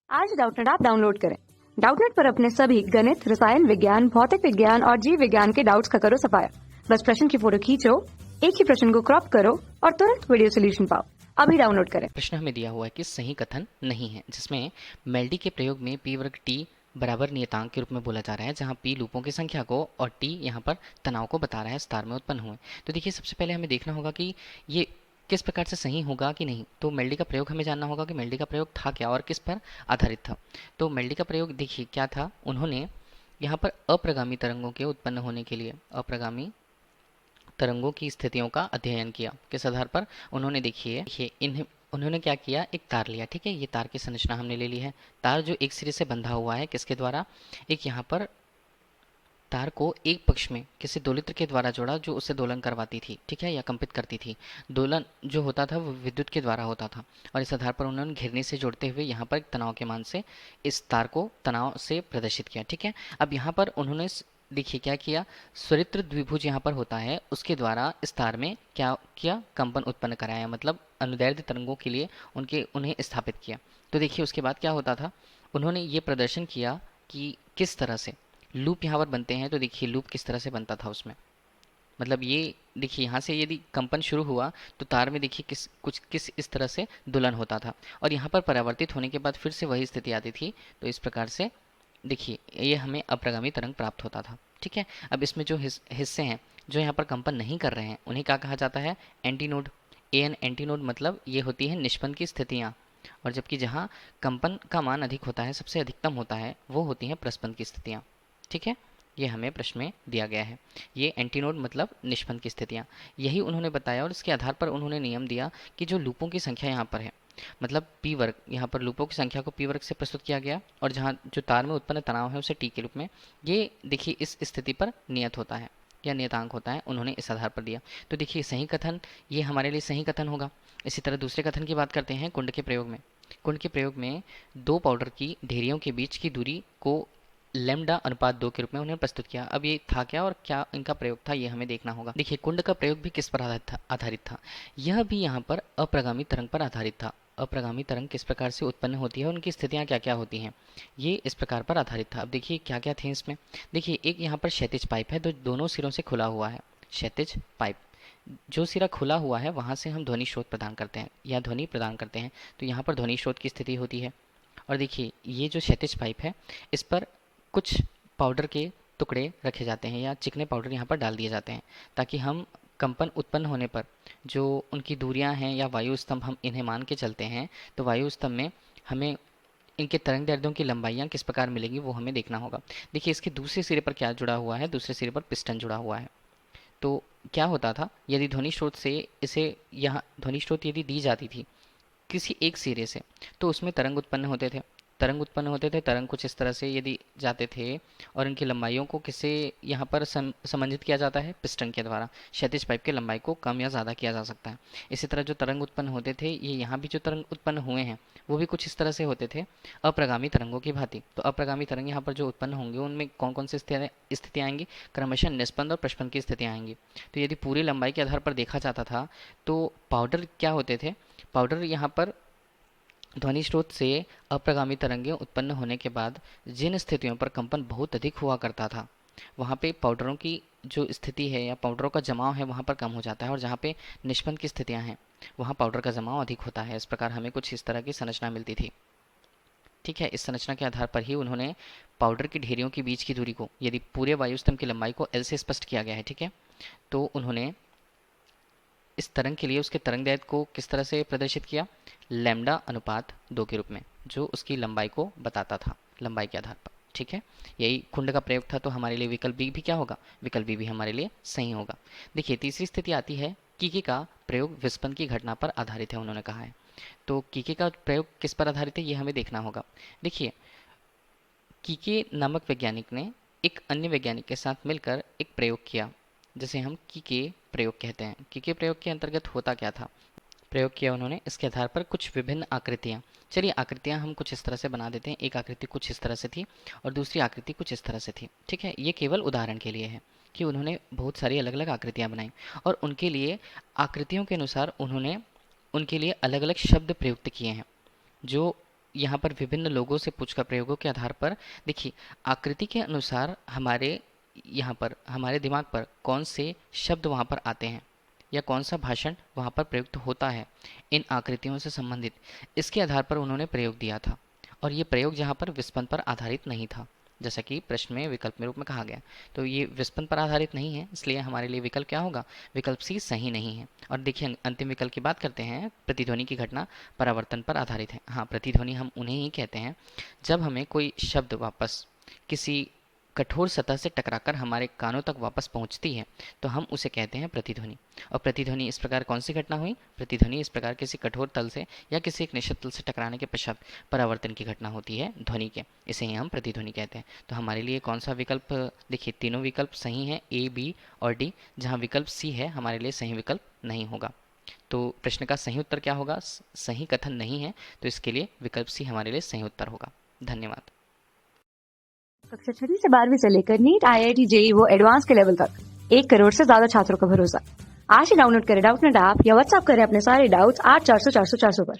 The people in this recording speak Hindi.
आज डाउटनेट ऐप डाउनलोड करें। डाउटनेट पर अपने सभी गणित, रसायन विज्ञान, भौतिक विज्ञान और जीव विज्ञान के डाउट्स का करो सफाया। बस प्रश्न की फोटो खींचो, एक ही प्रश्न को क्रॉप करो और तुरंत वीडियो सोल्यूशन पाओ। अभी डाउनलोड करें। प्रश्न हमें दिया हुआ है कि सही कथन नहीं है, जिसमें मेल्डी के प्रयोग में पी वर्ग टी बराबर नियतांक के रूप में बोला जा रहा है, जहां पी लूपों की संख्या को और टी यहाँ पर तनाव को बता रहा है स्टार में उत्पन्न हुए। तो देखिए, सबसे पहले हमें देखना होगा कि ये किस प्रकार से सही होगा कि नहीं। तो मेल्डी का प्रयोग हमें जानना होगा कि मेल्डी का प्रयोग था क्या और किस पर आधारित था। तो मेल्डी का प्रयोग देखिए क्या था। उन्होंने यहाँ पर अप्रगामी तरंगों के उत्पन्न होने के लिए अप्रगामी तरंगों की स्थितियों का अध्ययन किया। किस आधार पर? उन्होंने देखिए इन उन्होंने क्या किया, एक तार लिया। ठीक है, ये तार की संरचना हमने ले ली है। तार जो एक सिरे से बंधा हुआ है, किसके द्वारा? एक यहाँ पर तार को एक पक्ष में किसी दोलित्र के द्वारा जोड़ा, जो उसे दोलन करवाती थी, ठीक है, या कंपित करती थी। दोलन जो होता था वो विद्युत के द्वारा होता था, और इस आधार पर उन्होंने घिरनी से जोड़ते हुए यहाँ पर एक तनाव के मान से इस तार को तनाव से प्रदर्शित किया। ठीक है, अब यहाँ पर उन्होंने देखिए क्या किया, स्वरित्र द्विभुज यहाँ पर होता है, उसके द्वारा इस तार में क्या किया, कंपन उत्पन्न कराया, मतलब अनुदैर्ध्य तरंगों के लिए उन्हें स्थापित किया। तो देखिए उसके बाद क्या होता था, उन्होंने ये प्रदर्शन किया कि किस तरह से लूप यहाँ पर बनते हैं। तो देखिए लूप किस तरह से बनता था उसमें, मतलब ये देखिए यहाँ से यदि कंपन शुरू हुआ तो तार में देखिए किस इस तरह से दोलन होता था, और यहाँ पर परावर्तित होने के बाद फिर से वही स्थिति आती थी। तो इस प्रकार से देखिए ये हमें अप्रगामी तरंग प्राप्त होता था। ठीक है, अब इसमें जो हिस्से हैं जो यहाँ पर कंपन नहीं कर रहे हैं, उन्हें क्या कहा जाता है? एंटीनोड। एन एंटीनोड मतलब ये होती है निष्पन्न की स्थितियाँ, और जबकि जहाँ कंपन का मान अधिक होता है, सबसे अधिकतम होता है, वो होती हैं प्रस्पंद की स्थितियाँ। ठीक है, ये हमें प्रश्न में दिया गया है। ये एंटीनोड मतलब निष्पन्न की स्थितियाँ, यही उन्होंने बताया, और इसके आधार पर उन्होंने नियम दिया कि जो लूपों की संख्या यहाँ पर है, मतलब पी वर्ग, यहाँ पर लूपों की संख्या को पी वर्ग से प्रस्तुत किया गया, और जहाँ जो तार में उत्पन्न तनाव है उसे टी के रूप में, ये देखिए इस स्थिति पर नियत होता है या नियतांक होता है, उन्होंने इस आधार पर दिया। तो देखिए सही कथन, ये हमारे लिए सही कथन होगा। इसी तरह दूसरे कथन की बात करते हैं, कुंड के प्रयोग में। कुंड के प्रयोग में दो पाउडर की ढेरियों के बीच की दूरी को लैम्डा अनुपात 2 के रूप में उन्हें प्रस्तुत किया। अब ये था क्या और क्या इनका प्रयोग था, ये हमें देखना होगा। देखिए कुंड का प्रयोग भी किस पर आधारित था? यह भी यहाँ पर अप्रगामी तरंग पर आधारित था। अप्रगामी तरंग किस प्रकार से उत्पन्न होती है, उनकी स्थितियाँ क्या क्या होती हैं, ये इस प्रकार पर आधारित था। अब देखिए क्या क्या थे इसमें। देखिए एक यहाँ पर क्षैतिज पाइप है, जो दोनों सिरों से खुला हुआ है। क्षैतिज पाइप, जो सिरा खुला हुआ है वहाँ से हम ध्वनि स्रोत प्रदान करते हैं या ध्वनि प्रदान करते हैं, तो यहाँ पर ध्वनि स्रोत की स्थिति होती है। और देखिए ये जो क्षैतिज पाइप है, इस पर कुछ पाउडर के टुकड़े रखे जाते हैं या चिकने पाउडर यहाँ पर डाल दिए जाते हैं, ताकि हम कंपन उत्पन्न होने पर जो उनकी दूरियां हैं या वायु स्तंभ हम इन्हें मान के चलते हैं, तो वायु स्तंभ में हमें इनके तरंग दैर्ध्यों की लंबाइयाँ किस प्रकार मिलेंगी वो हमें देखना होगा। देखिए इसके दूसरे सिरे पर क्या जुड़ा हुआ है, दूसरे सिरे पर पिस्टन जुड़ा हुआ है। तो क्या होता था, यदि ध्वनि स्रोत से इसे यहाँ ध्वनि स्रोत यदि दी जाती थी किसी एक सिरे से, तो उसमें तरंग उत्पन्न होते थे। तरंग कुछ इस तरह से यदि जाते थे, और इनकी लंबाइयों को किससे यहाँ पर संबंधित किया जाता है? पिस्टन के द्वारा। क्षैतिज पाइप की लंबाई को कम या ज़्यादा किया जा सकता है। इसी तरह जो तरंग उत्पन्न होते थे, ये यहाँ भी जो तरंग उत्पन्न हुए हैं वो भी कुछ इस तरह से होते थे, अप्रगामी तरंगों की भांति। तो अप्रगामी तरंग यहाँ पर जो उत्पन्न होंगे उनमें कौन कौन सी स्थितियाँ आएंगी? क्रमशः निस्पंद और प्रस्पंद की स्थितियाँ आएंगी। तो यदि पूरी लंबाई के आधार पर देखा जाता था, तो पाउडर क्या होते थे? पाउडर यहाँ पर ध्वनि स्रोत से अप्रगामी तरंगें उत्पन्न होने के बाद जिन स्थितियों पर कंपन बहुत अधिक हुआ करता था, वहाँ पे पाउडरों की जो स्थिति है या पाउडरों का जमाव है वहाँ पर कम हो जाता है, और जहाँ पे निष्पन्न की स्थितियाँ हैं वहाँ पाउडर का जमाव अधिक होता है। इस प्रकार हमें कुछ इस तरह की संरचना मिलती थी। ठीक है, इस संरचना के आधार पर ही उन्होंने पाउडर की ढेरियों के बीच की दूरी को, यदि पूरे वायुस्तंभ की लंबाई को एल से स्पष्ट किया गया है, ठीक है, तो उन्होंने इस तरंग के लिए उसके तरंग दैर्ध्य को किस तरह से प्रदर्शित किया? लैम्डा अनुपात 2 के रूप में, जो उसकी लंबाई को बताता था, लंबाई के आधार पर। ठीक है, यही कुंड का प्रयोग था। तो हमारे लिए विकल्प बी भी क्या होगा? विकल्प बी भी हमारे लिए सही होगा। देखिए तीसरी स्थिति आती है, कीके का प्रयोग विस्पन की घटना पर आधारित है, उन्होंने कहा है। तो कीके का प्रयोग किस पर आधारित है, ये हमें देखना होगा। देखिए कीके नामक वैज्ञानिक ने एक अन्य वैज्ञानिक के साथ मिलकर एक प्रयोग किया, जिसे हम कीके प्रयोग कहते हैं। कीके प्रयोग के अंतर्गत होता क्या था? प्रयोग किया उन्होंने, इसके आधार पर कुछ विभिन्न आकृतियाँ, चलिए आकृतियाँ हम कुछ इस तरह से बना देते हैं। एक आकृति कुछ इस तरह से थी और दूसरी आकृति कुछ इस तरह से थी। ठीक है, ये केवल उदाहरण के लिए है कि उन्होंने बहुत सारी अलग अलग आकृतियाँ बनाई, और उनके लिए आकृतियों के अनुसार उन्होंने उनके लिए अलग अलग शब्द प्रयुक्त किए हैं, जो यहाँ पर विभिन्न लोगों से पूछकर प्रयोगों के आधार पर देखिए आकृति के अनुसार हमारे दिमाग पर कौन से शब्द वहाँ पर आते हैं या कौन सा भाषण वहाँ पर प्रयुक्त होता है इन आकृतियों से संबंधित, इसके आधार पर उन्होंने प्रयोग दिया था। और ये प्रयोग जहाँ पर विस्पन पर आधारित नहीं था, जैसा कि प्रश्न में विकल्प में रूप में कहा गया। तो ये विस्पन पर आधारित नहीं है, इसलिए हमारे लिए विकल्प क्या होगा, विकल्प सी सही नहीं है। और देखिए अंतिम विकल्प की बात करते हैं, प्रतिध्वनि की घटना परावर्तन पर आधारित है। हाँ, प्रतिध्वनि हम उन्हें ही कहते हैं जब हमें कोई शब्द वापस किसी कठोर सतह से टकराकर हमारे कानों तक वापस पहुंचती है तो हम उसे कहते हैं प्रतिध्वनि। और प्रतिध्वनि इस प्रकार कौन सी घटना हुई, प्रतिध्वनि इस प्रकार किसी कठोर तल से या किसी एक निश्चित तल से टकराने के पश्चात परावर्तन की घटना होती है ध्वनि के, इसे ही हम प्रतिध्वनि कहते हैं। तो हमारे लिए कौन सा विकल्प, देखिए तीनों विकल्प सही हैं, ए, बी और डी, जहाँ विकल्प सी है हमारे लिए सही विकल्प नहीं होगा। तो प्रश्न का सही उत्तर क्या होगा, सही कथन नहीं है, तो इसके लिए विकल्प सी हमारे लिए सही उत्तर होगा। धन्यवाद। कक्षा 6वीं से 12वीं से लेकर नीट, IIT, JEE वो एडवांस के लेवल तक 1 करोड़ से ज्यादा छात्रों का भरोसा। आज ही डाउनलोड करें डाउटनेट ऐप या व्हाट्सएप करें अपने सारे डाउट्स 8400 400 400 पर।